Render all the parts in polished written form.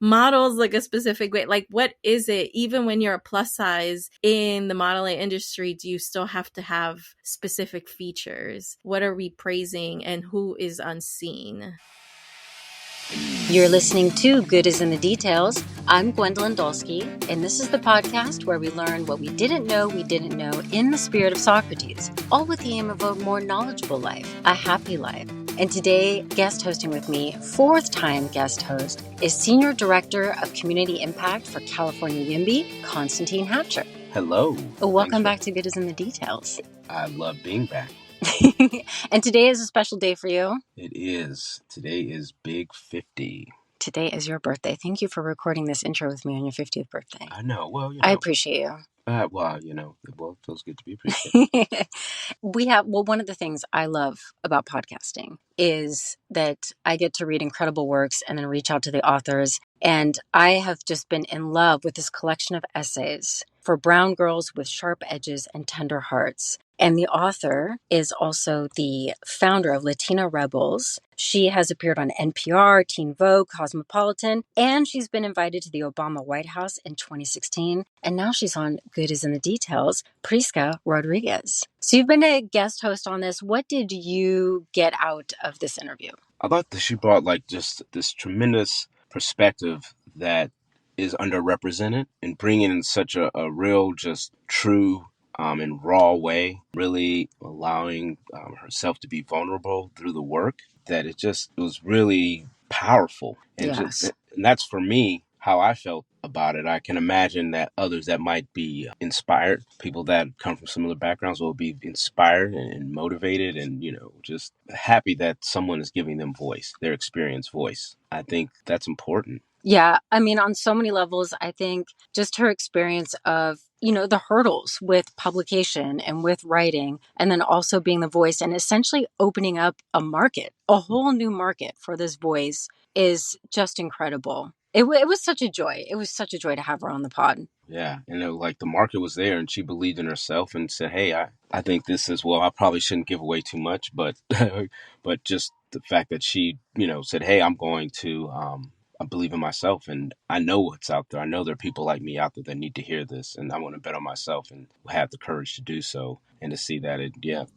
models like a specific way? Like, what is it? Even when you're a plus size in the modeling industry, do you still have to have specific features? What are we praising and who is unseen? You're listening to Good is in the Details. I'm Gwendolyn Dolske, and this is the podcast where we learn what we didn't know in the spirit of Socrates, all with the aim of a more knowledgeable life, a happy life. And today, guest hosting with me, fourth-time guest host, is Senior Director of Community Impact for California YIMBY, Konstantin Hatcher. Hello. Welcome back to Good is in the Details. I love being back. And today is a special day for you. It is. Today is Big 50. Today is your birthday. Thank you for recording this intro with me on your 50th birthday. I know. Well, I appreciate you. It feels good to be appreciated. One of the things I love about podcasting is that I get to read incredible works and then reach out to the authors. And I have just been in love with this collection of essays for brown girls with sharp edges and tender hearts. And the author is also the founder of Latina Rebels. She has appeared on NPR, Teen Vogue, Cosmopolitan, and she's been invited to the Obama White House in 2016. And now she's on Good is in the Details, Prisca Rodriguez. So you've been a guest host on this. What did you get out of this interview? I thought that she brought just this tremendous perspective that is underrepresented and bringing in such a real, just true, and raw way, really allowing herself to be vulnerable through the work, that it was really powerful. And, yes. And that's for me how I felt about it. I can imagine that others that might be inspired, people that come from similar backgrounds, will be inspired and motivated and, just happy that someone is giving them voice, their experience voice. I think that's important. Yeah. I mean, on so many levels, I think just her experience of, the hurdles with publication and with writing, and then also being the voice and essentially opening up a whole new market for this voice is just incredible. It was such a joy. It was such a joy to have her on the pod. Yeah. And the market was there and she believed in herself and said, hey, I think this is, I probably shouldn't give away too much, but but just the fact that she, said, hey, I'm going to I believe in myself and I know what's out there. I know there are people like me out there that need to hear this, and I want to bet on myself and have the courage to do so, and to see that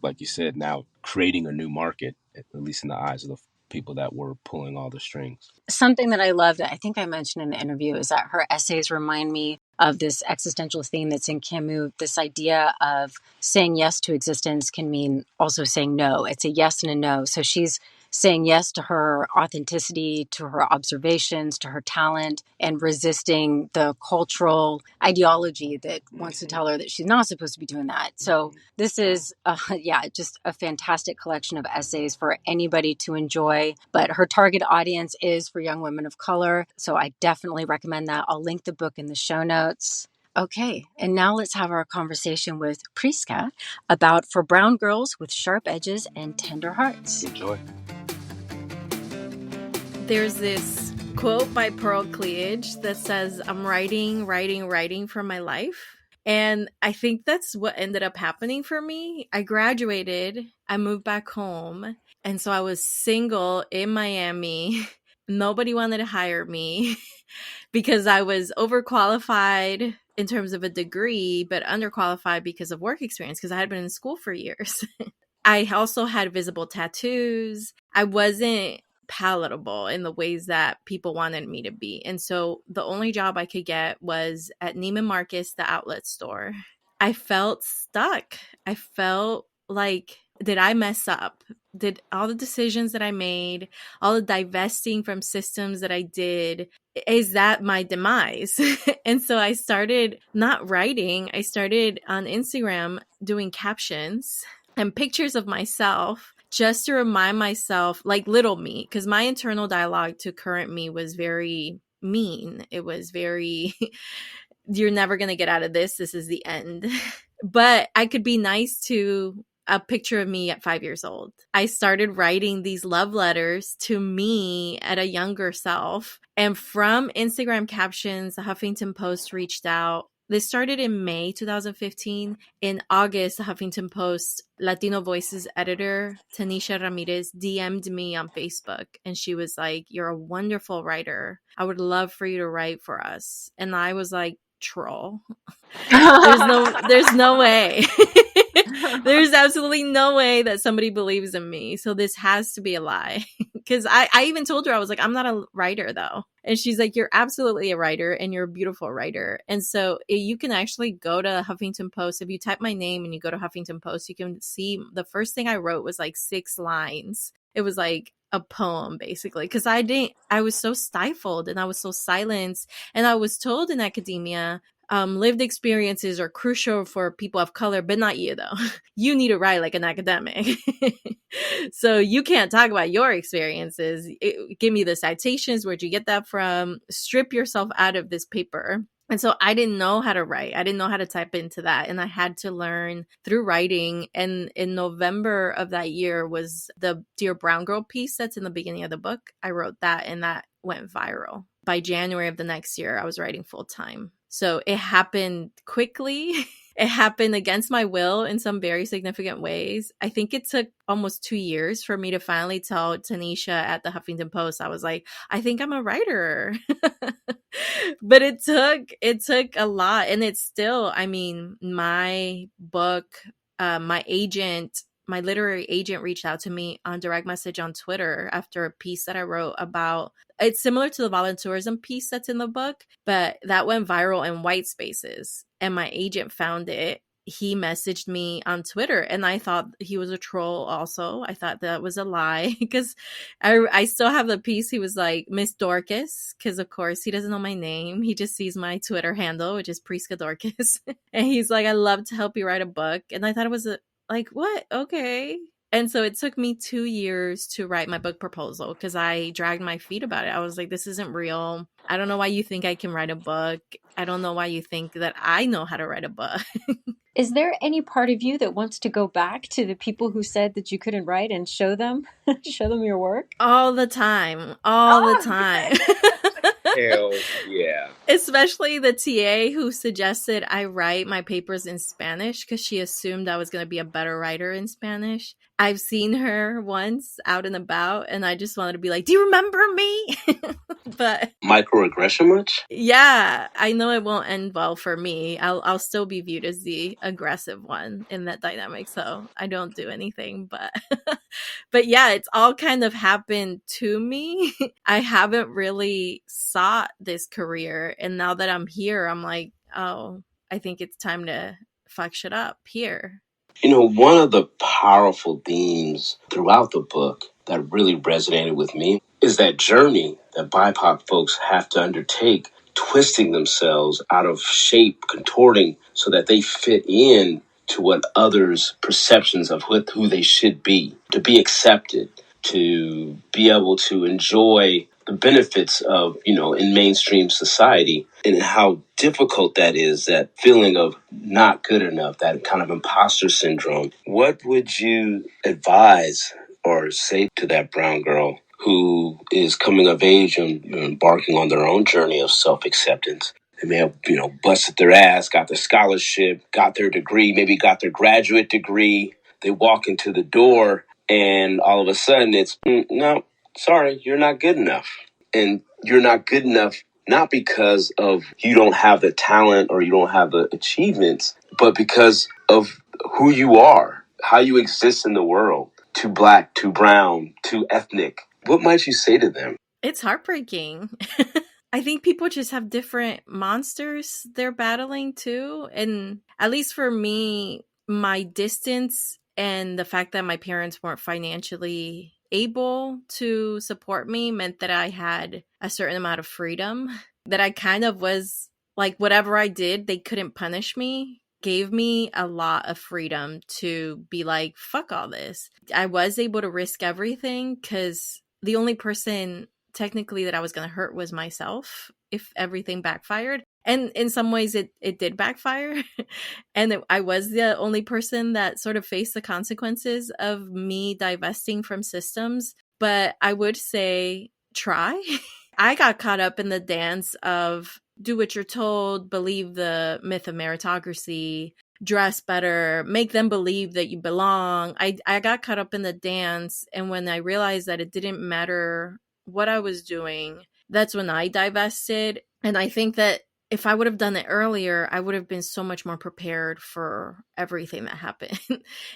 like you said, now creating a new market, at least in the eyes of the people that were pulling all the strings. Something that I loved, I think I mentioned in the interview, is that her essays remind me of this existential theme that's in Camus, this idea of saying yes to existence can mean also saying no. It's a yes and a no. So she's saying yes to her authenticity, to her observations, to her talent, and resisting the cultural ideology that wants to tell her that she's not supposed to be doing that. So this is, just a fantastic collection of essays for anybody to enjoy. But her target audience is for young women of color. So I definitely recommend that. I'll link the book in the show notes. Okay, and now let's have our conversation with Prisca about For Brown Girls with Sharp Edges and Tender Hearts. Enjoy. There's this quote by Pearl Cleage that says, I'm writing for my life. And I think that's what ended up happening for me. I graduated, I moved back home, and so I was single in Miami. Nobody wanted to hire me because I was overqualified in terms of a degree, but underqualified because of work experience, because I had been in school for years. I also had visible tattoos. I wasn't palatable in the ways that people wanted me to be. And so the only job I could get was at Neiman Marcus, the outlet store. I felt stuck. I felt like, did I mess up? Did all the decisions that I made, all the divesting from systems that I did, is that my demise? And so I started not writing. I started on Instagram doing captions and pictures of myself, just to remind myself, like little me, because my internal dialogue to current me was very mean. It was very, you're never going to get out of this. This is the end. But I could be nice to a picture of me at 5 years old. I started writing these love letters to me at a younger self. And from Instagram captions, the Huffington Post reached out. this started in May 2015. In August, the Huffington Post Latino Voices editor, Tanisha Ramirez, DM'd me on Facebook. And she was like, "You're a wonderful writer. I would love for you to write for us." And I was like, troll. There's no way. There's absolutely no way that somebody believes in me. So this has to be a lie. Because I even told her, I was like, "I'm not a writer though." And she's like, "You're absolutely a writer, and you're a beautiful writer." And so you can actually go to Huffington Post. If you type my name and you go to Huffington Post, you can see the first thing I wrote was like 6 lines. It was like a poem basically, because I was so stifled and I was so silenced. And I was told in academia, lived experiences are crucial for people of color, but not you though. You need to write like an academic. So you can't talk about your experiences. Give me the citations. Where'd you get that from? Strip yourself out of this paper. And so I didn't know how to write. I didn't know how to type into that. And I had to learn through writing. And in November of that year was the Dear Brown Girl piece that's in the beginning of the book. I wrote that and that went viral. By January of the next year, I was writing full time. So it happened quickly. It happened against my will in some very significant ways. I think it took almost 2 years for me to finally tell Tanisha at the Huffington Post, I was like, "I think I'm a writer." But it took a lot. And it's still, I mean, my book, my literary agent reached out to me on direct message on Twitter after a piece that I wrote about, it's similar to the volunteerism piece that's in the book, but that went viral in white spaces. And my agent found it. He messaged me on Twitter and I thought he was a troll also. I thought that was a lie because I still have the piece. He was like, "Miss Dorcas," because of course he doesn't know my name. He just sees my Twitter handle, which is Prisca Dorcas. And he's like, "I love to help you write a book." And I thought it was like, what? Okay. And so it took me 2 years to write my book proposal because I dragged my feet about it. I was like, "This isn't real. I don't know why you think I can write a book. I don't know why you think that I know how to write a book." Is there any part of you that wants to go back to the people who said that you couldn't write and show them show them your work? All the time. All the time. Hell yeah. Especially the TA who suggested I write my papers in Spanish because she assumed I was going to be a better writer in Spanish. I've seen her once out and about, and I just wanted to be like, "Do you remember me?" But Microaggression much? yeah, I know it won't end well for me. I'll still be viewed as the aggressive one in that dynamic, so I don't do anything. But but yeah, it's all kind of happened to me. I haven't really sought this career, and now that I'm here, I'm like, oh, I think it's time to fuck shit up here. You know, one of the powerful themes throughout the book that really resonated with me is that journey that BIPOC folks have to undertake, twisting themselves out of shape, contorting so that they fit in to what others' perceptions of who they should be, to be accepted, to be able to enjoy the benefits of, in mainstream society, and how difficult that is, that feeling of not good enough, that kind of imposter syndrome. What would you advise or say to that brown girl who is coming of age and embarking on their own journey of self-acceptance? They may have, busted their ass, got their scholarship, got their degree, maybe got their graduate degree. They walk into the door and all of a sudden it's, "No, sorry, you're not good enough." And you're not good enough not because of you don't have the talent or you don't have the achievements, but because of who you are, how you exist in the world. Too black, too brown, too ethnic. What might you say to them? It's heartbreaking. I think people just have different monsters they're battling too. And at least for me, my distance and the fact that my parents weren't financially able to support me meant that I had a certain amount of freedom, that I kind of was like, whatever I did, they couldn't punish me, gave me a lot of freedom to be like, fuck all this. I was able to risk everything because the only person technically that I was going to hurt was myself if everything backfired. And in some ways it did backfire. And I was the only person that sort of faced the consequences of me divesting from systems. But I would say try. I got caught up in the dance of do what you're told, believe the myth of meritocracy, dress better, make them believe that you belong. I got caught up in the dance. And when I realized that it didn't matter what I was doing, that's when I divested. And I think that if I would have done it earlier, I would have been so much more prepared for everything that happened.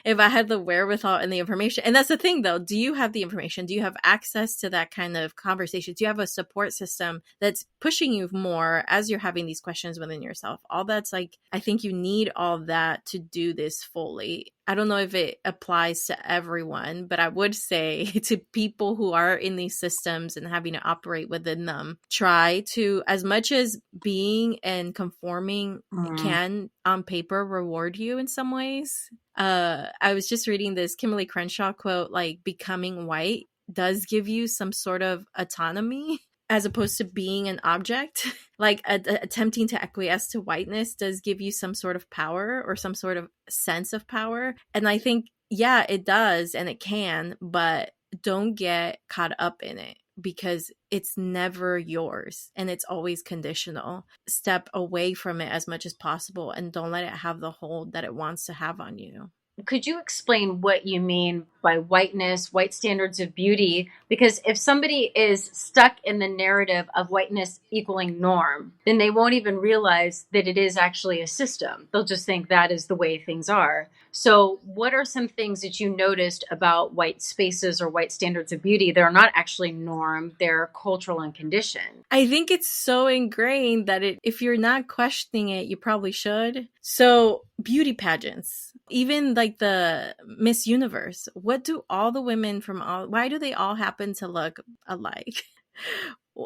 If I had the wherewithal and the information. And that's the thing, though. Do you have the information? Do you have access to that kind of conversation? Do you have a support system that's pushing you more as you're having these questions within yourself? All that's like, I think you need all that to do this fully. I don't know if it applies to everyone, but I would say to people who are in these systems and having to operate within them, try to, as much as being and conforming can on paper reward you in some ways. I was just reading this Kimberly Crenshaw quote, like becoming white does give you some sort of autonomy as opposed to being an object. Like attempting to acquiesce to whiteness does give you some sort of power or some sort of sense of power. And I think, yeah, it does and it can, but don't get caught up in it because it's never yours and it's always conditional. Step away from it as much as possible and don't let it have the hold that it wants to have on you. Could you explain what you mean by whiteness, white standards of beauty? Because if somebody is stuck in the narrative of whiteness equaling norm, then they won't even realize that it is actually a system. They'll just think that is the way things are. So what are some things that you noticed about white spaces or white standards of beauty that are not actually norm, they're cultural and conditioned? I think it's so ingrained that if you're not questioning it, you probably should. So beauty pageants, even like the Miss Universe, what do all the women why do they all happen to look alike?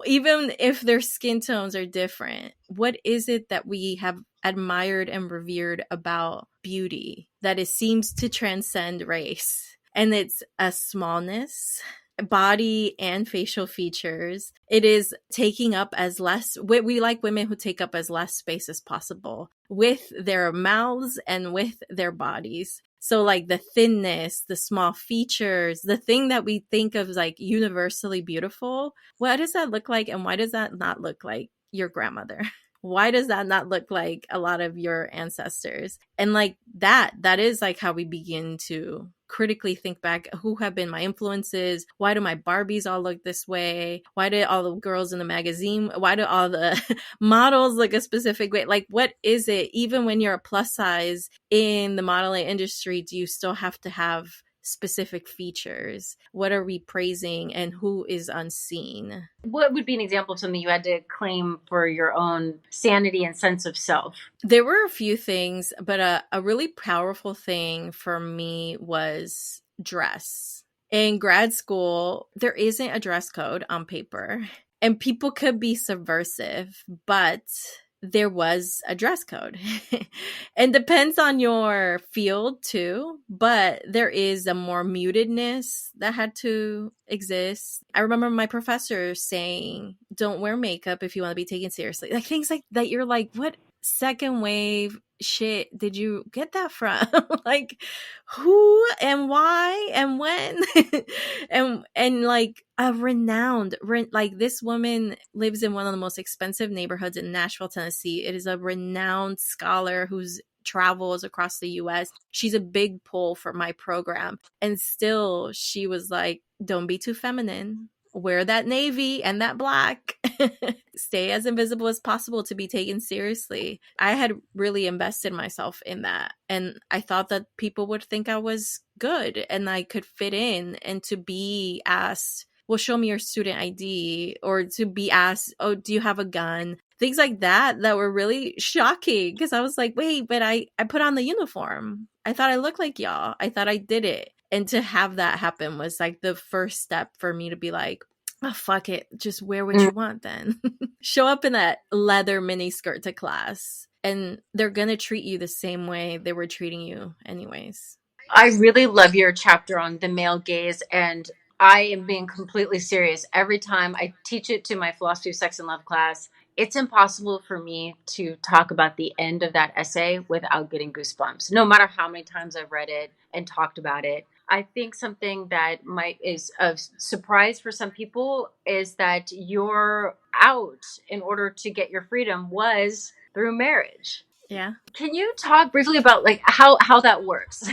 Even if their skin tones are different, what is it that we have admired and revered about beauty that it seems to transcend race? And it's a smallness, body and facial features. It is taking up as less. We like women who take up as less space as possible with their mouths and with their bodies. So like the thinness, the small features, the thing that we think of as like universally beautiful, what does that look like? And why does that not look like your grandmother? Why does that not look like a lot of your ancestors? And like that is like how we begin to critically think back, who have been my influences? Why do my Barbies all look this way? Why do all the girls in the magazine, why do all the models look a specific way? Like, what is it? Even when you're a plus size in the modeling industry, do you still have to have specific features? What are we praising and who is unseen? What would be an example of something you had to claim for your own sanity and sense of self? There were a few things, but a really powerful thing for me was dress. In grad school, there isn't a dress code on paper, and people could be subversive, but there was a dress code. And depends on your field too, but there is a more mutedness that had to exist. I remember my professor saying, don't wear makeup if you want to be taken seriously. Like things like that, you're like, what second wave shit did you get that from? Like who and why and when? and like a renowned, like this woman lives in one of the most expensive neighborhoods in Nashville, Tennessee. It is a renowned scholar who's travels across the US. She's a big pull for my program. And still she was like, don't be too feminine. Wear that navy and that black. Stay as invisible as possible to be taken seriously. I had really invested myself in that. And I thought that people would think I was good and I could fit in. And to be asked, well, show me your student ID, or to be asked, oh, do you have a gun? Things like that were really shocking because I was like, wait, but I put on the uniform. I thought I looked like y'all. I thought I did it. And to have that happen was like the first step for me to be like, oh, fuck it. Just wear what you want then. Show up in that leather mini skirt to class and they're going to treat you the same way they were treating you anyways. I really love your chapter on the male gaze, and I am being completely serious. Every time I teach it to my philosophy of sex and love class, it's impossible for me to talk about the end of that essay without getting goosebumps. No matter how many times I've read it and talked about it, I think something that is a surprise for some people is that your out in order to get your freedom was through marriage. Yeah. Can you talk briefly about like how that works?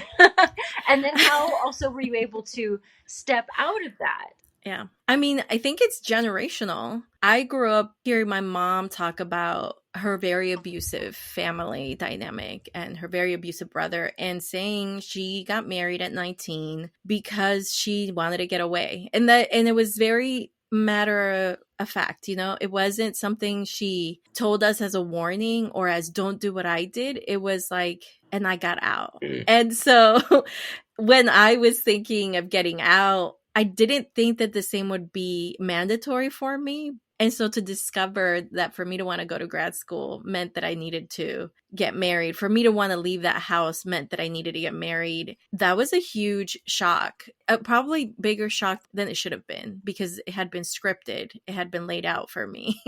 And then how also were you able to step out of that? Yeah. I mean, I think it's generational. I grew up hearing my mom talk about her very abusive family dynamic and her very abusive brother, and saying she got married at 19 because she wanted to get away. And it was very matter of fact, it wasn't something she told us as a warning or as don't do what I did. It was like, and I got out. And so when I was thinking of getting out, I didn't think that the same would be mandatory for me. And so to discover that for me to want to go to grad school meant that I needed to get married. For me to want to leave that house meant that I needed to get married. That was a huge shock, probably bigger shock than it should have been, because it had been scripted. It had been laid out for me.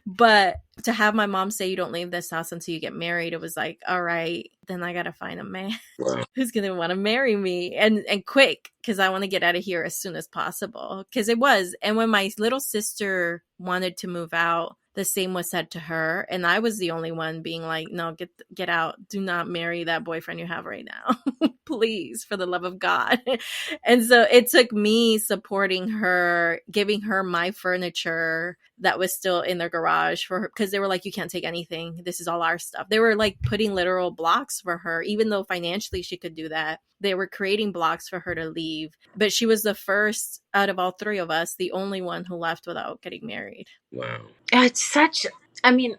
But to have my mom say, you don't leave this house until you get married, it was like, all right, then I got to find a man who's going to want to marry me and quick, because I want to get out of here as soon as possible. Because it was. And when my little sister wanted to move out, the same was said to her. And I was the only one being like, no, get out. Do not marry that boyfriend you have right now. Please, for the love of God. And so it took me supporting her, giving her my furniture that was still in their garage for her, because they were like, you can't take anything. This is all our stuff. They were like putting literal blocks for her, even though financially she could do that. They were creating blocks for her to leave. But she was the first out of all three of us, the only one who left without getting married. Wow. It's such, I mean,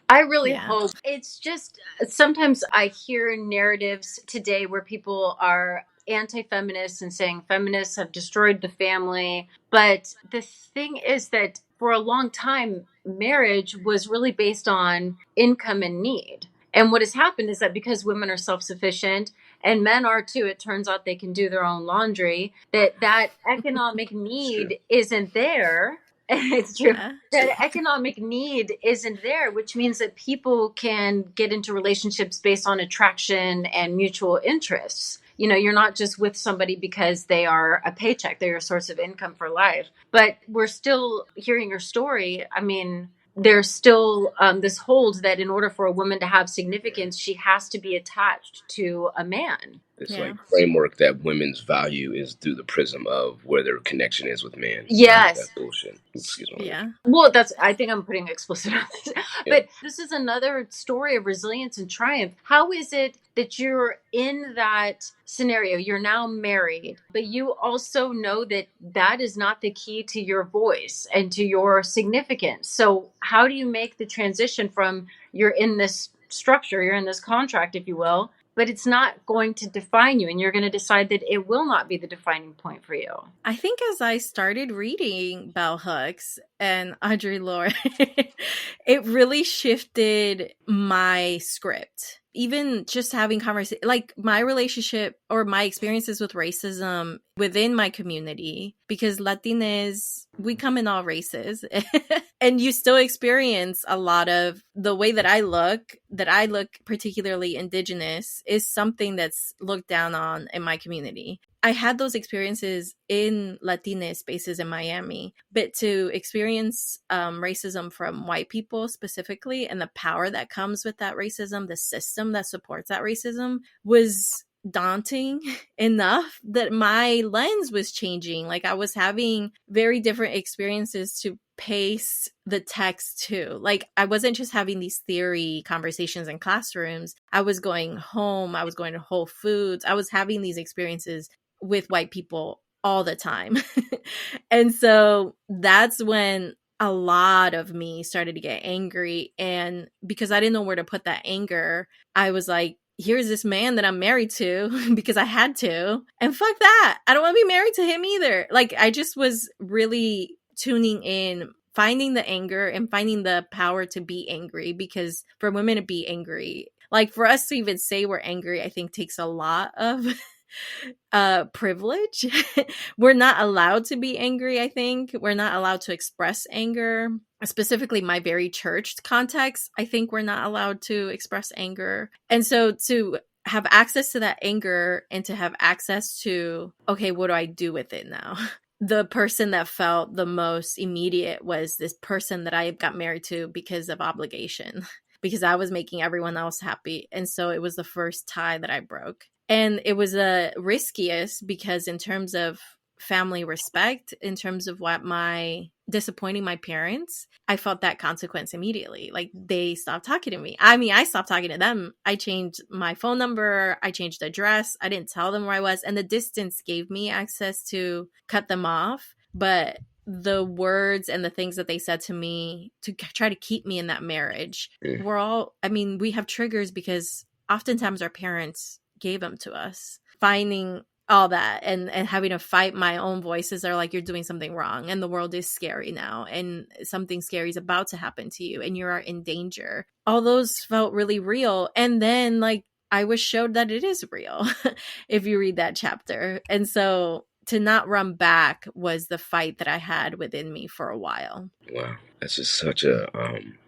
I really hope. It's just sometimes I hear narratives today where people are anti-feminists and saying feminists have destroyed the family. But the thing is that for a long time, marriage was really based on income and need. And what has happened is that because women are self-sufficient and men are too, it turns out they can do their own laundry, that economic need isn't there. It's true. Yeah. That economic need isn't there, which means that people can get into relationships based on attraction and mutual interests. You're not just with somebody because they are a paycheck, they're your source of income for life. But we're still hearing your story. I mean, there's still this hold that in order for a woman to have significance, she has to be attached to a man. This like framework that women's value is through the prism of where their connection is with man. Yes. That bullshit. Excuse me. Yeah. Well, I think I'm putting explicit on this. But this is another story of resilience and triumph. How is it that you're in that scenario? You're now married, but you also know that that is not the key to your voice and to your significance. So how do you make the transition from you're in this structure, you're in this contract, if you will, but it's not going to define you, and you're going to decide that it will not be the defining point for you? I think as I started reading Bell Hooks and Audre Lorde, it really shifted my script. Even just having conversations, like my relationship or my experiences with racism within my community, because Latinas, we come in all races and you still experience a lot of the way that I look particularly indigenous, is something that's looked down on in my community. I had those experiences in Latina spaces in Miami, but to experience racism from white people specifically, and the power that comes with that racism, the system that supports that racism, was daunting enough that my lens was changing. Like I was having very different experiences to pace the text too. Like I wasn't just having these theory conversations in classrooms. I was going home. I was going to Whole Foods. I was having these experiences with white people all the time. And so that's when a lot of me started to get angry. And because I didn't know where to put that anger, I was like, here's this man that I'm married to because I had to. And fuck that. I don't want to be married to him either. Like I just was really tuning in, finding the anger and finding the power to be angry, because for women to be angry, like for us to even say we're angry, I think takes a lot of privilege. We're not allowed to be angry. I think we're not allowed to express anger, specifically my very church context. I think we're not allowed to express anger. And so to have access to that anger and to have access to, okay, what do I do with it now? The person that felt the most immediate was this person that I got married to because of obligation, because I was making everyone else happy. And so it was the first tie that I broke. And it was the riskiest because in terms of family respect, in terms of what my disappointing my parents, I felt that consequence immediately. Like they stopped talking to me. I mean, I stopped talking to them. I changed my phone number. I changed the address. I didn't tell them where I was. And the distance gave me access to cut them off. But the words and the things that they said to me to try to keep me in that marriage were all, I mean, we have triggers because oftentimes our parents gave them to us. Finding all that and having to fight my own voices are like, you're doing something wrong and the world is scary now and something scary is about to happen to you and you're in danger. All those felt really real. And then like I was showed that it is real if you read that chapter. And so to not run back was the fight that I had within me for a while. Wow. That's just such a,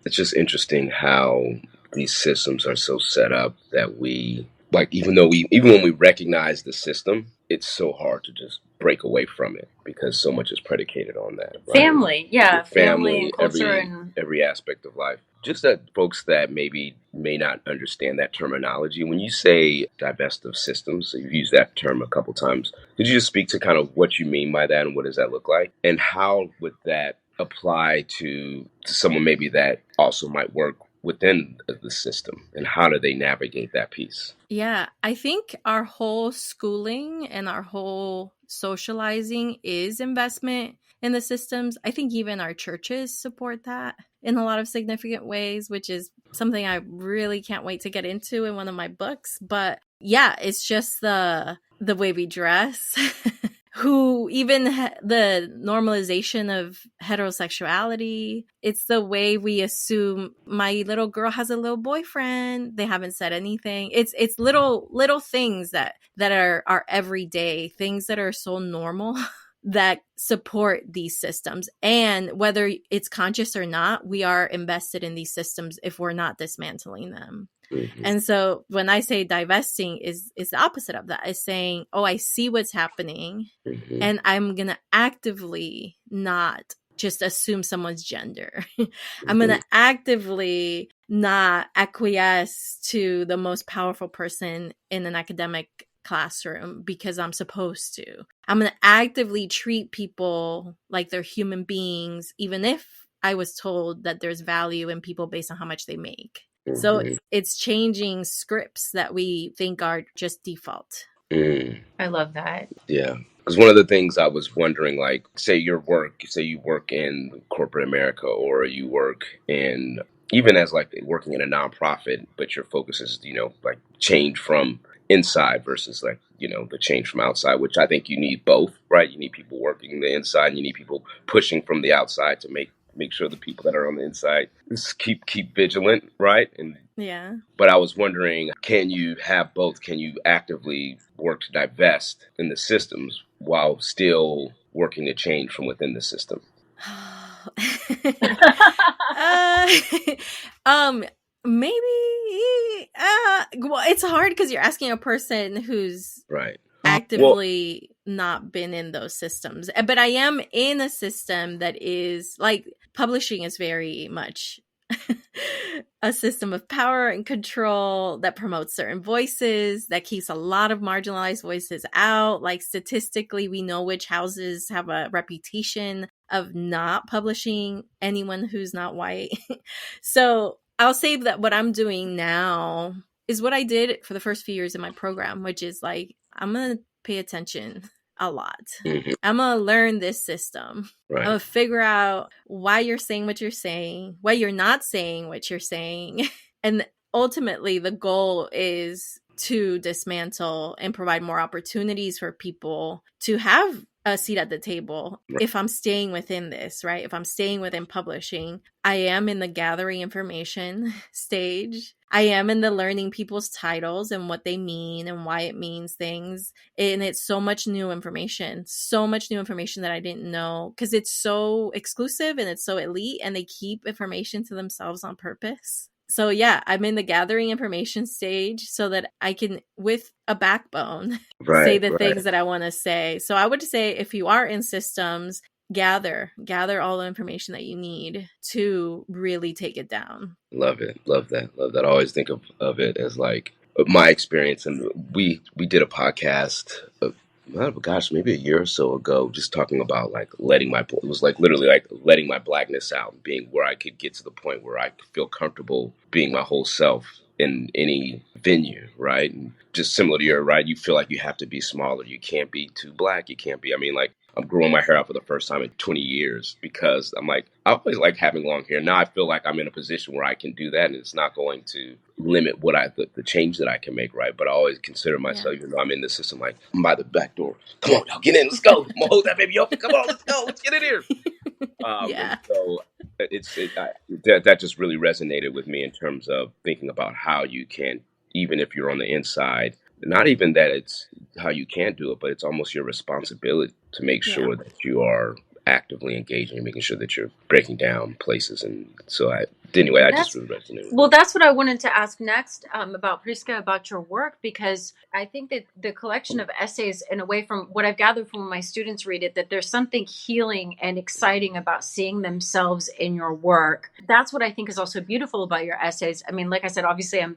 it's just interesting how these systems are so set up that we, like, even when we recognize the system, it's so hard to just break away from it because so much is predicated on that. Right? Family. Yeah. Your family and culture every aspect of life. Just that folks that maybe may not understand that terminology, when you say divest of systems, so you've used that term a couple times, could you just speak to kind of what you mean by that and what does that look like? And how would that apply to someone maybe that also might work within the system, and how do they navigate that piece? Yeah, I think our whole schooling and our whole socializing is investment in the systems. I think even our churches support that in a lot of significant ways, which is something I really can't wait to get into in one of my books. But yeah, it's just the way we dress. Who even the normalization of heterosexuality. It's the way we assume my little girl has a little boyfriend. They haven't said anything. It's little things that are everyday things that are so normal that support these systems. And whether it's conscious or not, we are invested in these systems if we're not dismantling them. Mm-hmm. And so when I say divesting is the opposite of that. It's saying, oh, I see what's happening mm-hmm. and I'm going to actively not just assume someone's gender. I'm going to actively not acquiesce to the most powerful person in an academic classroom because I'm supposed to. I'm going to actively treat people like they're human beings, even if I was told that there's value in people based on how much they make. Mm-hmm. So it's changing scripts that we think are just default. I love that. Yeah. Because one of the things I was wondering, like, say you work in corporate America, or you work in, even as like working in a nonprofit, but your focus is, like change from inside versus like, the change from outside, which I think you need both, right? You need people working the inside and you need people pushing from the outside to make sure the people that are on the inside just keep vigilant, right? And yeah. But I was wondering, can you have both? Can you actively work to divest in the systems while still working to change from within the system? Maybe. Well, it's hard because you're asking a person who's right. actively not been in those systems. But I am in a system that is like publishing is very much a system of power and control that promotes certain voices, that keeps a lot of marginalized voices out. Like statistically, we know which houses have a reputation of not publishing anyone who's not white. So I'll say that what I'm doing now is what I did for the first few years in my program, which is like, I'm going to pay attention a lot. Mm-hmm. I'm going to learn this system. Right. I'm going to figure out why you're saying what you're saying, why you're not saying what you're saying. And ultimately, the goal is to dismantle and provide more opportunities for people to have a seat at the table. Right. If I'm staying within this, right? If I'm staying within publishing, I am in the gathering information stage. I am in the learning people's titles and what they mean and why it means things. And it's so much new information that I didn't know because it's so exclusive and it's so elite and they keep information to themselves on purpose. So yeah, I'm in the gathering information stage so that I can, with a backbone, say Right, the right. things that I want to say. So I would say if you are in systems, gather all the information that you need to really take it down. Love it. Love that. Love that. I always think of it as like my experience. And we did a podcast of, oh gosh, maybe a year or so ago, just talking about like it was like literally like letting my blackness out and being where I could get to the point where I could feel comfortable being my whole self in any venue, right? And just similar to your, right? You feel like you have to be smaller. You can't be too black. You can't be, I mean, like, I'm growing my hair out for the first time in 20 years because I'm like, I always like having long hair. Now I feel like I'm in a position where I can do that and it's not going to limit the change that I can make, right? But I always consider Yeah. myself, even though I'm in the system, like, I'm by the back door. Come on, y'all, get in. Let's go. I'm going to hold that baby open. Come on, let's go. Let's get in here. And Yeah. so that just really resonated with me in terms of thinking about how you can, even if you're on the inside, not even that it's how you can't do it, but it's almost your responsibility to make Yeah. sure that you are actively engaging and making sure that you're breaking down places. And so anyway, I just That's really resonated with Well, it. that's what I wanted to ask next, about Prisca, about your work, because I think that the collection of essays, in a way, from what I've gathered from when my students read it, that there's something healing and exciting about seeing themselves in your work. That's what I think is also beautiful about your essays. I mean, like I said, obviously, I'm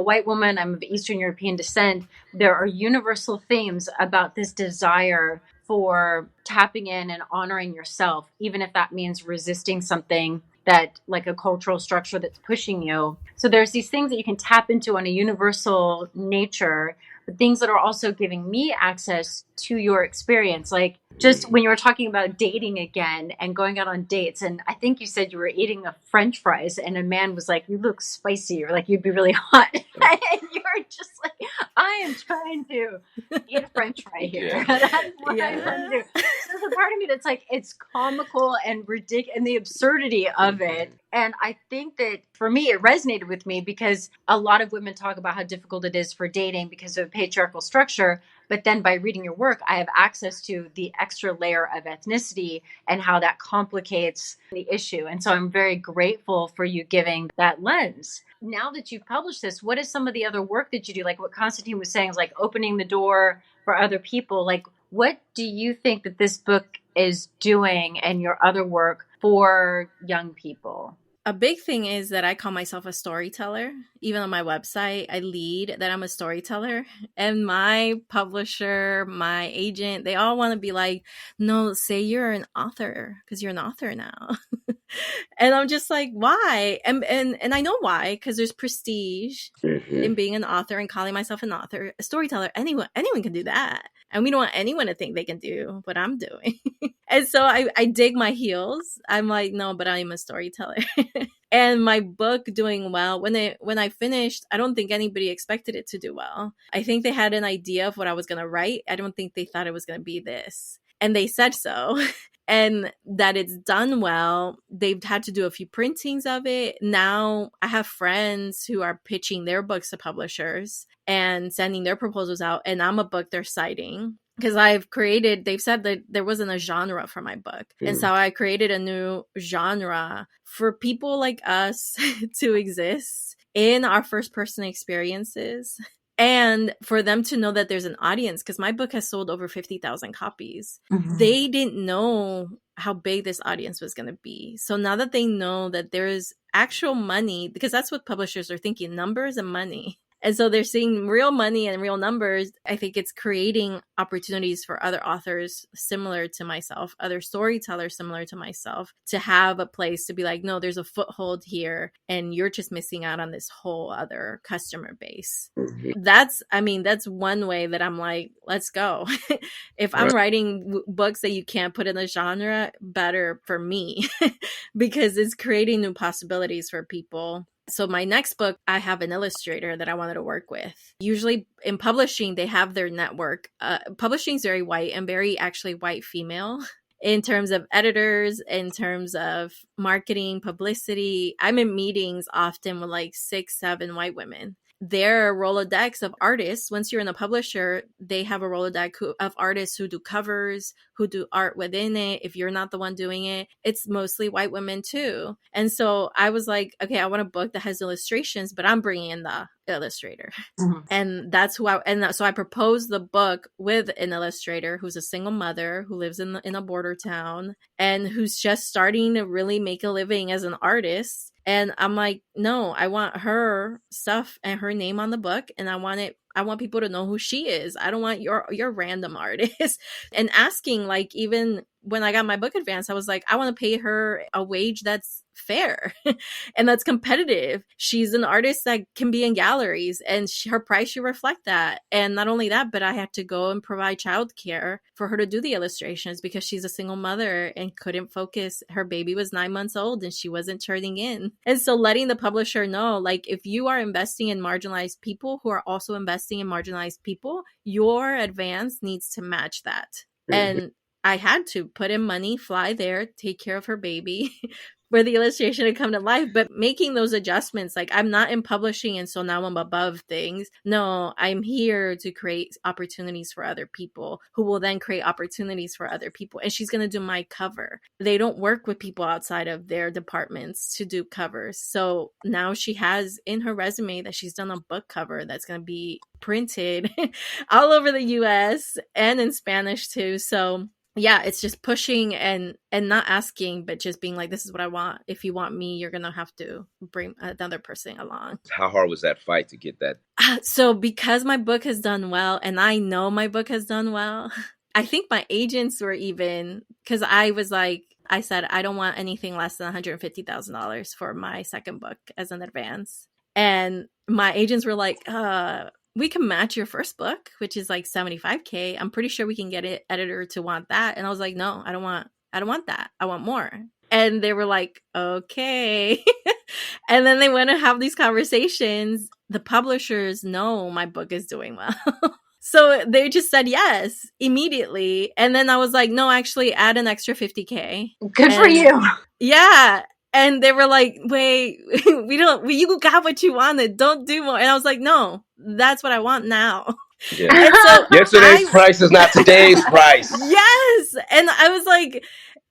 a white woman. I'm of Eastern European descent. There are universal themes about this desire for tapping in and honoring yourself, even if that means resisting something that, like a cultural structure that's pushing you. So there's these things that you can tap into on a universal nature, but things that are also giving me access to your experience. Like, just when you were talking about dating again and going out on dates, and I think you said you were eating a French fries and a man was like, "You look spicy," or like, "You'd be really hot." And you're just like, "I am trying to eat a French fry here." Yeah. That's what I'm trying to Yeah. do. So there's a part of me that's like, it's comical and ridiculous, and the absurdity of it. And I think that for me, it resonated with me because a lot of women talk about how difficult it is for dating because of patriarchal structure. But then by reading your work, I have access to the extra layer of ethnicity and how that complicates the issue. And so I'm very grateful for you giving that lens. Now that you've published this, what is some of the other work that you do? Like what Konstantin was saying is like opening the door for other people. Like, what do you think that this book is doing and your other work for young people? A big thing is that I call myself a storyteller. Even on my website, I lead that I'm a storyteller. And my publisher, my agent, they all want to be like, no, say you're an author because you're an author now. And I'm just like, why? And I know why, because there's prestige Hmm. in being an author and calling myself an author, a storyteller. Anyone can do that. And we don't want anyone to think they can do what I'm doing. And so I dig my heels. I'm like, no, but I'm a storyteller. And my book doing well. When I finished, I don't think anybody expected it to do well. I think they had an idea of what I was gonna write. I don't think they thought it was gonna be this. And they said so. And that it's done well. They've had to do a few printings of it. Now I have friends who are pitching their books to publishers and sending their proposals out, and I'm a book they're citing because they've said that there wasn't a genre for my book. And so I created a new genre for people like us to exist in our first person experiences and for them to know that there's an audience, because my book has sold over 50,000 copies. Mhm. They didn't know how big this audience was going to be. So now that they know that there's actual money, because that's what publishers are thinking, numbers and money. And so they're seeing real money and real numbers. I think it's creating opportunities for other authors similar to myself, other storytellers similar to myself, to have a place to be like, no, there's a foothold here and you're just missing out on this whole other customer base. That's one way that I'm like, let's go. If I'm Right. writing books that you can't put in a genre, better for me because it's creating new possibilities for people. So my next book, I have an illustrator that I wanted to work with. Usually in publishing, they have their network. Publishing is very white and very actually white female in terms of editors, in terms of marketing, publicity. I'm in meetings often with like 6, 7 white women. their Rolodex of artists. Once you're in a publisher, they have a Rolodex of artists who do covers, who do art within it. If you're not the one doing it, it's mostly white women too. And so I was like, okay, I want a book that has illustrations, but I'm bringing in the illustrator. Mhm. And that's who so I proposed the book with an illustrator who's a single mother who lives in a border town and who's just starting to really make a living as an artist. And I'm like, no, I want her stuff and her name on the book, and I want people to know who she is. I don't want your random artist. And asking, like, even when I got my book advance, I was like, I want to pay her a wage that's fair and that's competitive. She's an artist that can be in galleries, and her price should reflect that. And not only that, but I had to go and provide childcare for her to do the illustrations because she's a single mother and couldn't focus. Her baby was 9 months old and she wasn't turning in. And so letting the publisher know, like, if you are investing in marginalized people who are also investing in marginalized people, your advance needs to match that. And I had to put in money, fly there, take care of her baby for the illustration to come to life. But making those adjustments, like, I'm not in publishing and so now I'm above things. No, I'm here to create opportunities for other people who will then create opportunities for other people. And she's going to do my cover. They don't work with people outside of their departments to do covers. So now she has in her resume that she's done a book cover that's going to be printed all over the US and in Spanish too. So yeah, it's just pushing and not asking, but just being like, this is what I want. If you want me, you're going to have to bring another person along. How hard was that fight to get that? So because my book has done well, and I know my book has done well, I think my agents were even, because I was like, I said, I don't want anything less than $150,000 for my second book as an advance. And my agents were like, we can match your first book, which is like $75K. I'm pretty sure we can get an editor to want that. And I was like, no, I don't want that. I want more. And they were like, okay. And then they went to have these conversations. The publishers know my book is doing well. So they just said yes immediately. And then I was like, no, actually add an extra $50K. Good for you. Yeah. And they were like, wait, you got what you wanted. Don't do more. And I was like, no, that's what I want now. Yeah. And so Yesterday's price is not today's price. Yes. And I was like,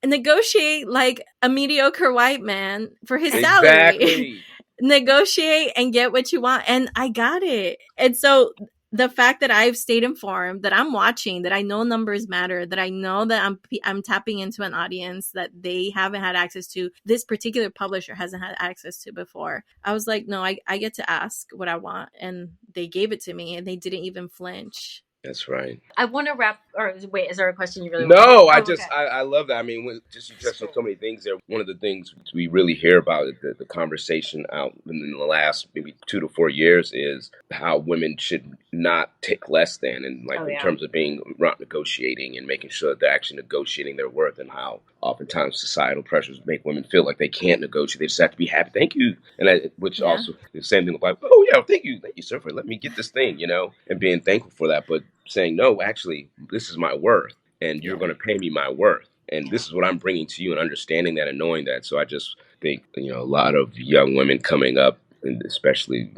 negotiate like a mediocre white man for his salary. Exactly. Negotiate and get what you want. And I got it. And so the fact that I've stayed informed, that I'm watching, that I know numbers matter, that I know that I'm tapping into an audience that they haven't had access to, this particular publisher hasn't had access to before. I was like, no, I get to ask what I want. And they gave it to me and they didn't even flinch. That's right. I want to wrap, or wait, is there a question you really No, want to? okay. I love that. I mean, you touched on so many things there. One of the things we really hear about the conversation out in the last maybe 2 to 4 years is how women should not take less than, and like in terms of being around negotiating and making sure that they're actually negotiating their worth, and how oftentimes societal pressures make women feel like they can't negotiate. They just have to be happy. Thank you. And which also the same thing like, oh yeah, thank you, sir, for letting me get this thing, and being thankful for that, but saying, no, actually, this is my worth, and you're going to pay me my worth, and this is what I'm bringing to you, and understanding that and knowing that. So I just think, a lot of young women coming up, and especially,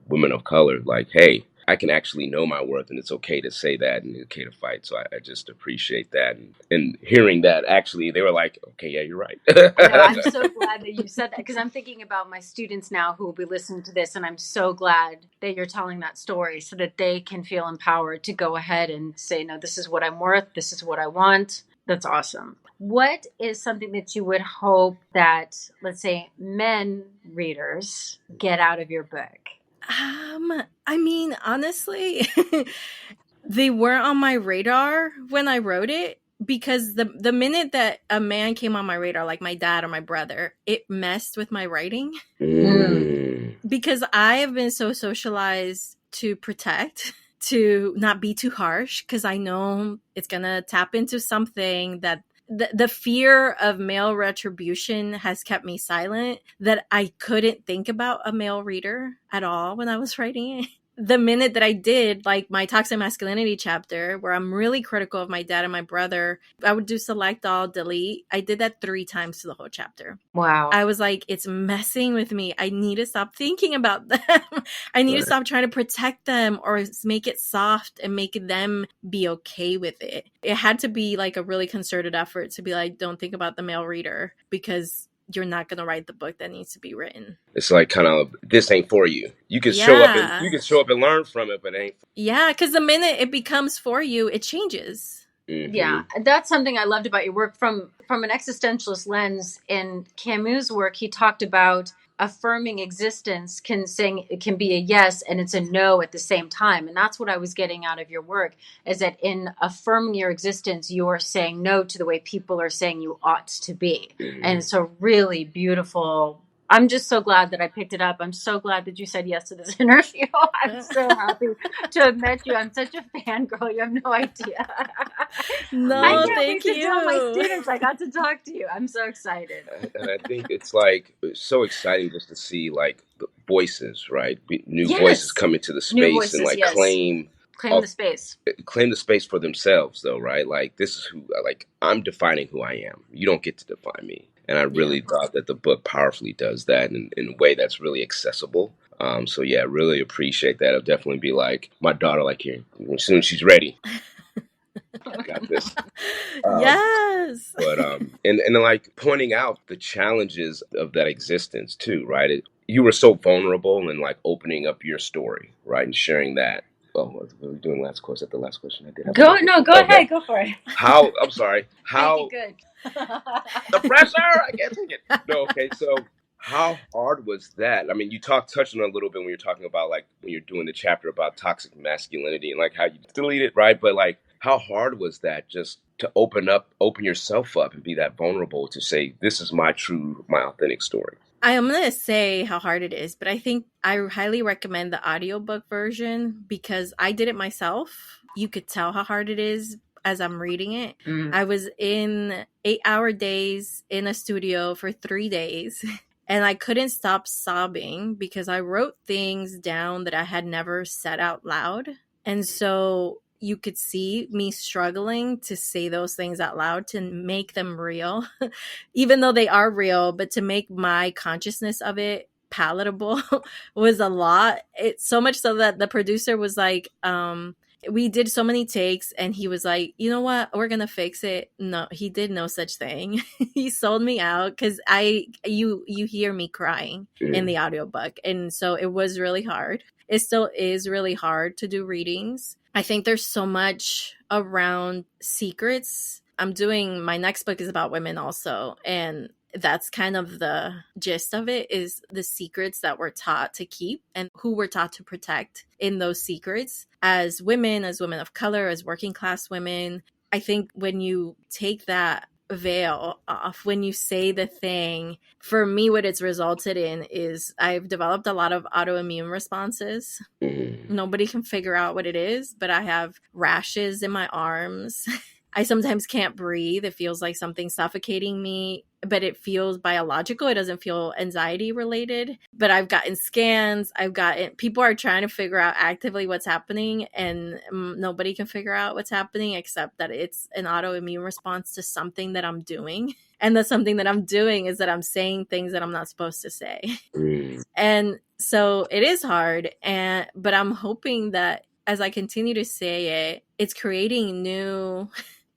women of color, like, hey, I can actually know my worth, and it's okay to say that, and it's okay to fight. So I just appreciate that. And hearing that, actually, they were like, okay, yeah, you're right. I know, I'm so glad that you said that, because I'm thinking about my students now who will be listening to this, and I'm so glad that you're telling that story so that they can feel empowered to go ahead and say, no, this is what I'm worth. This is what I want. That's awesome. What is something that you would hope that, let's say, men readers get out of your book? I mean, honestly, they weren't on my radar when I wrote it, because the minute that a man came on my radar, like my dad or my brother, it messed with my writing. Because I have been so socialized to protect, to not be too harsh, because I know it's going to tap into something that the fear of male retribution has kept me silent, that I couldn't think about a male reader at all when I was writing it. the minute that I did like my toxic masculinity chapter, where I'm really critical of my dad and my brother, I would do select all, delete. I did that 3 times to the whole chapter. Wow. I was like, it's messing with me. I need to stop thinking about them. I need to stop trying to protect them or make it soft and make them be okay with it. It had to be like a really concerted effort to be like, don't think about the male reader, because you're not going to write the book that needs to be written. It's like kind of, this ain't for you. You can show up and learn from it, but it ain't. Yeah, because the minute it becomes for you, it changes. Mm-hmm. Yeah, that's something I loved about your work from an existentialist lens. In Camus' work, he talked about affirming existence it can be a yes and it's a no at the same time. And that's what I was getting out of your work, is that in affirming your existence, you're saying no to the way people are saying you ought to be. Mm-hmm. And it's a really beautiful. I'm just so glad that I picked it up. I'm so glad that you said yes to this interview. I'm so happy to have met you. I'm such a fangirl. You have no idea. No, I can't thank wait to tell my you. students I got to talk to you. I'm so excited. And I think it's like, it's so exciting just to see like the voices, right? New Yes. voices come into the space voices, and like yes. claim the space. Claim the space for themselves, though, right? Like, this is who, like, I'm defining who I am. You don't get to define me. And I really thought that the book powerfully does that in a way that's really accessible. So yeah, really appreciate that. I'll definitely be like my daughter, like, here, as soon as she's ready, I got this. Yes. But and like pointing out the challenges of that existence too, right? You were so vulnerable and like opening up your story, right, and sharing that. Oh, what were we doing last question? At the last question I did. Go ahead, go for it. I'm sorry. How? Make it good. The pressure. I can't take it. No. Okay. So, how hard was that? I mean, you touched on it a little bit when you're talking about like when you're doing the chapter about toxic masculinity and like how you delete it, right? But like, how hard was that just to open yourself up and be that vulnerable to say, this is my authentic story? I'm going to say how hard it is, but I think I highly recommend the audiobook version because I did it myself. You could tell how hard it is as I'm reading it. I was in 8-hour days in a studio for 3 days and I couldn't stop sobbing because I wrote things down that I had never said out loud. And so you could see me struggling to say those things out loud, to make them real, even though they are real, but to make my consciousness of it palatable was a lot. It's so much so that the producer was like, we did so many takes and he was like, you know what, we're going to fix it. No, he did no such thing. He sold me out because you hear me crying in the audiobook. And so it was really hard. It still is really hard to do readings. I think there's so much around secrets. My next book is about women also. And that's kind of the gist of it, is the secrets that we're taught to keep and who we're taught to protect in those secrets as women of color, as working class women. I think when you take that veil off, when you say the thing, for me, what it's resulted in is I've developed a lot of autoimmune responses. Nobody can figure out what it is, but I have rashes in my arms. I sometimes can't breathe. It feels like something's suffocating me, but it feels biological. It doesn't feel anxiety related. But I've gotten scans. People are trying to figure out actively what's happening, and nobody can figure out what's happening except that it's an autoimmune response to something that I'm doing. And the something that I'm doing is that I'm saying things that I'm not supposed to say. And so it is hard. But I'm hoping that as I continue to say it, it's creating new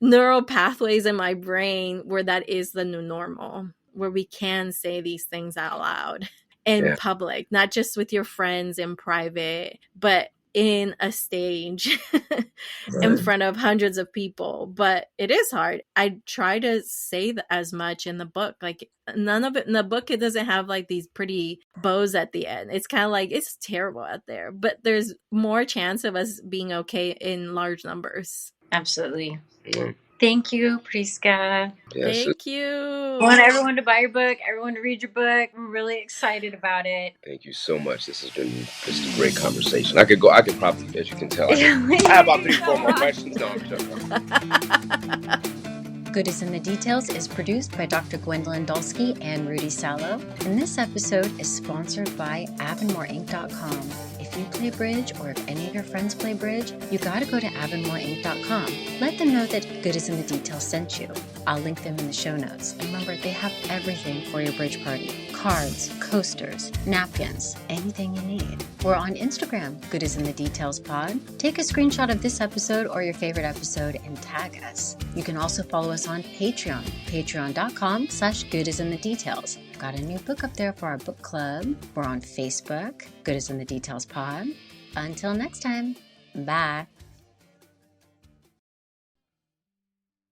neural pathways in my brain where that is the new normal, where we can say these things out loud in public, not just with your friends in private, but in a stage in front of hundreds of people. But it is hard. I try to say as much in the book. Like, none of it in the book, it doesn't have like these pretty bows at the end. It's kind of like, it's terrible out there, but there's more chance of us being okay in large numbers. Absolutely. Thank you, Prisca. Yes. Thank you. I want everyone to buy your book, everyone to read your book. I'm really excited about it. Thank you so much. This is a great conversation. I could probably, as you can tell, I have about 3-4 more questions. No, I'm joking. Good is in the Details is produced by Dr. Gwendolyn Dolske and Rudy Sallow, and this episode is sponsored by AvonmoreInc.com. If you play bridge, or if any of your friends play bridge, you gotta go to AvonmoreInc.com. Let them know that Good is in the Details sent you. I'll link them in the show notes. And remember, they have everything for your bridge party. Cards, coasters, napkins, anything you need. We're on Instagram, Good is in the Details Pod. Take a screenshot of this episode or your favorite episode and tag us. You can also follow us on Patreon, patreon.com/goodisinthedetails. Got a new book up there for our book club. We're on Facebook, Good is in the Details Pod. Until next time, bye.